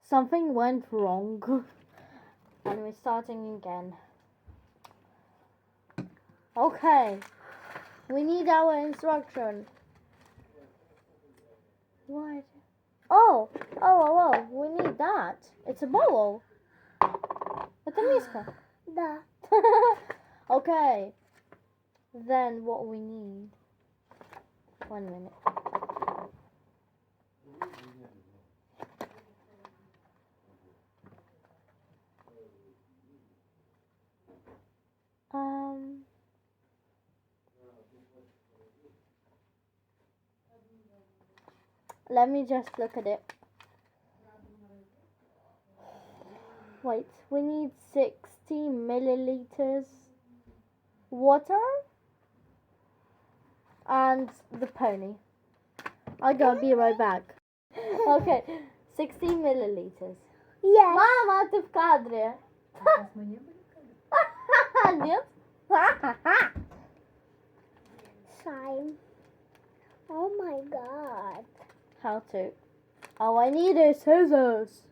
Something went wrong. And we're starting again. Okay. We need our instruction. What? Oh, we need that. It's a bowl. Это миска. Да. Okay. Then what we need. 1 minute. Let me just look at it. Wait, we need 60 milliliters water and the pony. I gotta be right back. Okay, 60 milliliters. Yes. Мама, ты в кадре. Нет? Slime. Oh my god. How to? Oh, I need a scissors.